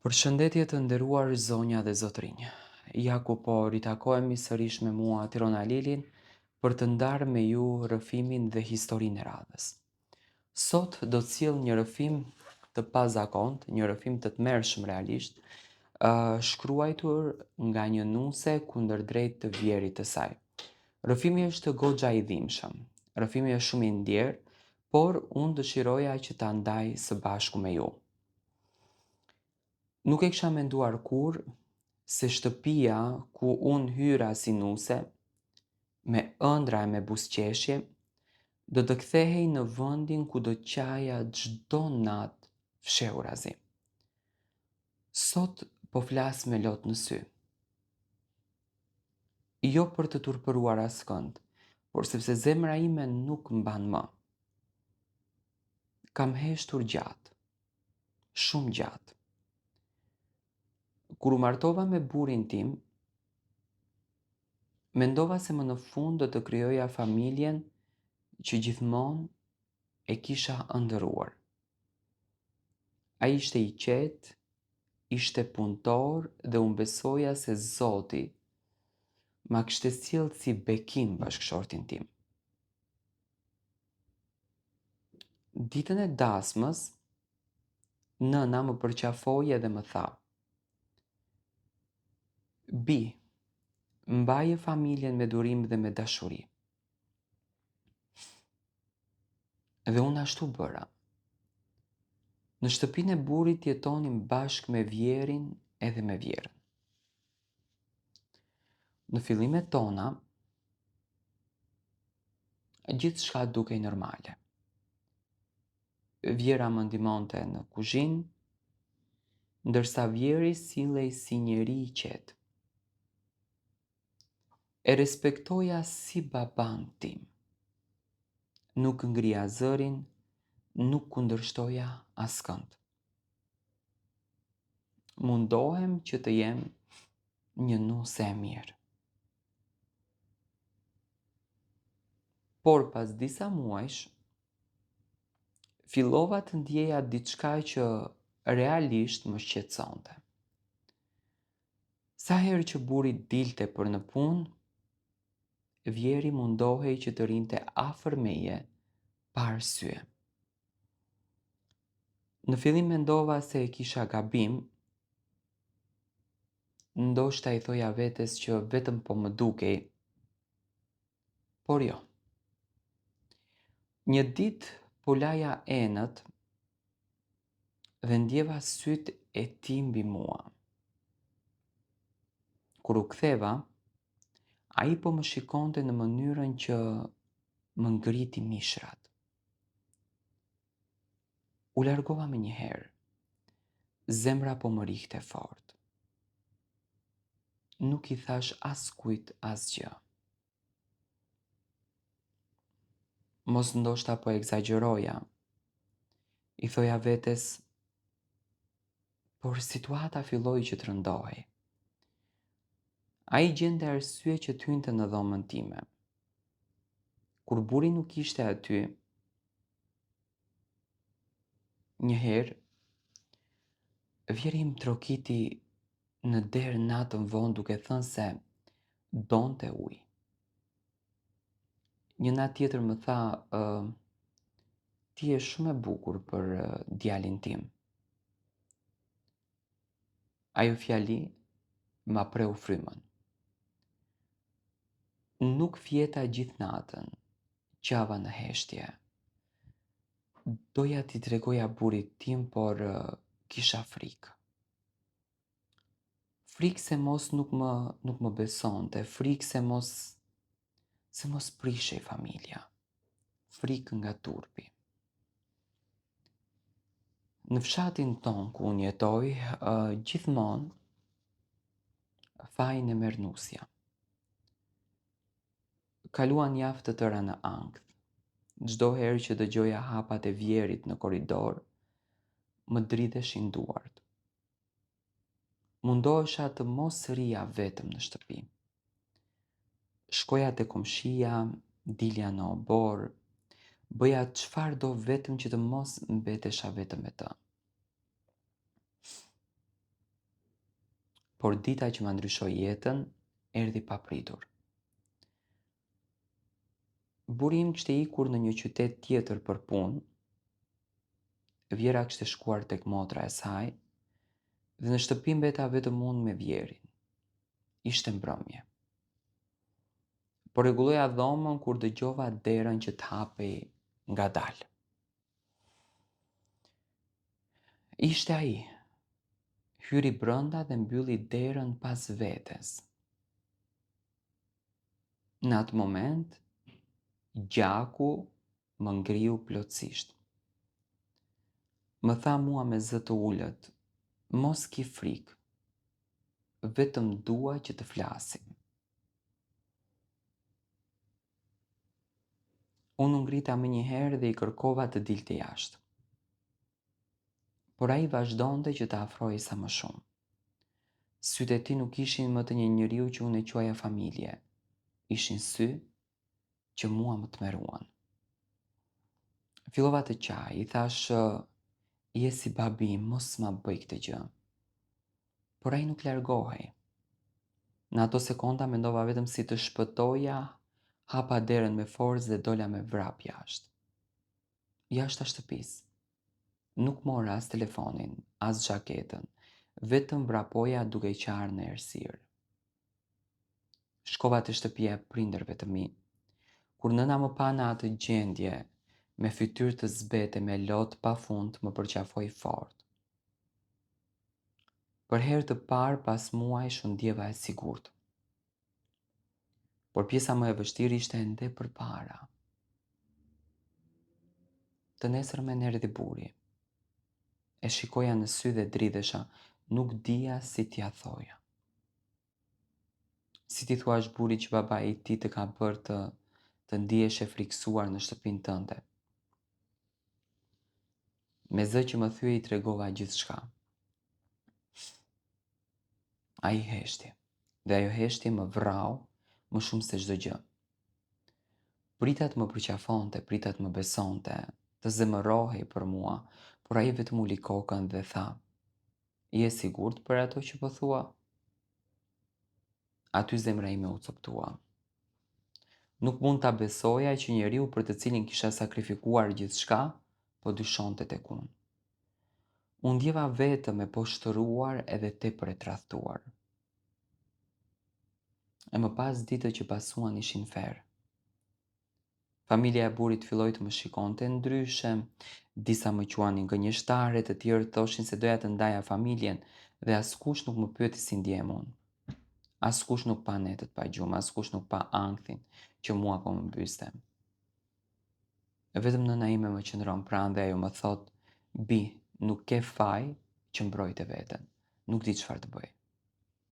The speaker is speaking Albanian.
Përshëndetje të nderuar zonja dhe zotrinj. Ja ku po ritakohemi sërish me mua Tirona Lilin për të ndarë me ju rrëfimin dhe historinë e radhës. Sot do të sjell një rrëfim të pazakont, një rrëfim të tmerrshëm realisht, shkruar nga një nuse kundërdrejt të vjerit të saj. Rrëfimi është goxha i dhimbshëm. Rrëfimi është shumë i ndjerë, por unë dëshiroja që ta ndaj së bashku me ju. Nuk e kisha menduar kur se shtëpia ku unë hyra si nuse, me ëndra e me buzëqeshje, do të kthehej në vendin ku do qaja çdo natë fshehurazi. Sot po flas me lot në sy. Jo për të turpëruar askënd, por sepse zemra ime nuk mban më. Kam heshtur gjatë, shumë gjatë. Kur u martova me burrin tim, mendova se më në fund do të krijoja familjen që gjithmonë e kisha ëndërruar. Ai ishte i qetë, ishte punëtor dhe unë besoja se Zoti ma kishte sjellë si bekim bashkëshortin tim. Ditën e dasmës, nëna më përqafoi dhe më tha: "Bi, mbaje familjen me durim dhe me dashuri." Dhe unë ashtu bëra. Në shtëpinë e burrit jetonim bashkë me vjerin edhe me vjerën. Në fillimet tona, gjithçka dukej normale. Vjera më ndihmonte në kuzhinë, ndërsa vjeri sillej si njeri i qetë. E respektoja si baban tim. Nuk ngrija zërin, nuk kundërshtoja askënd. Mundohem që të jem një nuse e mirë. Por pas disa muajsh, fillova të ndjeja diçka që realisht më shqetësonte. Sa herë që burri dilte për në punë, vjeri mundohej që të rinte afër meje pa arsye. Në fillim mendova se e kisha gabim, ndoshta i thoja vetes që vetëm po më dukej, por jo. Një ditë po laja enët dhe ndjeva sytë e tij mbi mua. Kur u ktheva, ai po më shikonte në mënyrën që më ngriti mishrat. U largova me një herë. Zemra po më rihte fort. Nuk i thash askujt asgjë. Mos ndoshta po egzagjeroja. I thoja vetes, por situata filloi që të rëndohej. Ai gjente arsye që të hynte në dhomën time. Kur burri nuk ishte aty, një herë, vjeri im trokiti në derë natën vonë duke thënë se donte ujë. Një natë tjetër më tha, ti je shumë e bukur për djalin tim. Ajo fjali ma preu frymën. Nuk fjeta gjithë natën, qava në heshtje. Doja t'i tregoja burrit tim, por kisha frikë. Frikë se mos nuk më besonte, frikë se mos prishej familja. Frikë nga turpi. Në fshatin ton ku unë jetoj, gjithmonë fajin e merr nusja. Kaluan javë të tëra në ankth. Çdo herë që dëgjoja hapat e vjerit në korridor, më dridheshin duart. Mundohesha të mos rija vetëm në shtëpi. Shkoja te komshia, dilja në obor, bëja çfarë do vetëm që të mos mbetesha vetëm me të. por dita që ma ndryshoi jetën, erdhi papritur. Burri im kishte ikur në një qytet tjetër për punë, Vjera kishte shkuar tek motra e saj, dhe në shtëpi mbeta vetëm unë me Vjerin. Ishte mbrëmje. Po rregulloja dhomën kur dëgjova derën që të hapej ngadalë. Ishte ai. Hyri brenda dhe mbylli derën pas vetes. Në atë moment, gjaku më ngriu plotësisht. Më tha mua me zë të ulët, mos ki frikë, vetëm dua që të flasim. Unë ngrita më një herë dhe i kërkova të dilte jashtë. Por ai vazhdonte që të afrohej sa më shumë. Sytë e tij nuk ishin më të një njeriu që unë e quaja familje. Ishin sy që mua më tmeruan. Fillova të qaj, i thash, je si babi im, mos ma bëj këtë gjë. Por ai nuk largohej. Në ato sekonda mendova vetëm si të shpëtoja, hapa derën me forcë dhe dola me vrap jashtë. Jashtë shtëpisë. Nuk mora as telefonin, as xhaketën, vetëm vrapoja duke qarë në errësirë. Shkova te shtëpia e prindërve të mi. Kur nëna më pa në atë gjendje, me fytyrë të zbete me lot pafund, më përqafoi fort. Për herë të parë pas muajsh u ndjeva e sigurt. Por pjesa më e vështirë ishte ende përpara. Të nesërmen erdhi burri. E shikoja në sy dhe dridhesha, nuk dija si t'ia thoja. Si ti thuash burrit që baba i ti të ka bërë të ndihesh e friksuar në shtëpinë tënde. Me zë që më thye i tregova gjithçka. Ai heshti, dhe ajo heshtje më vrau më shumë se çdo gjë. Prita të më përqafonte, prita të më besonte, të zemërohej për mua, por ai vetëm uli kokën dhe tha, je sigurt për ato që po thua? Aty zemra ime u coptua. Nuk mund ta besoja që njeriu për të cilin kisha sakrifikuar gjithçka, po dyshonte tek unë. Unë ndjeva vetëm e poshtëruar edhe tepër e tradhtuar. E më pas ditët që pasuan ishin ferë. Familja e burrit filloi të më shikonte ndryshe, disa më quanin gënjeshtare, të tjerë thoshin se doja të ndaja familjen dhe askush nuk më pyeti si ndjehem unë. Askush nuk pa netët pa gjumë, askush nuk pa ankthin që mua po më mbyste. Vetëm nëna ime më qëndron pranë dhe ajo më thot, bi, nuk ke faj që mbrojte veten, nuk di çfarë të bëj.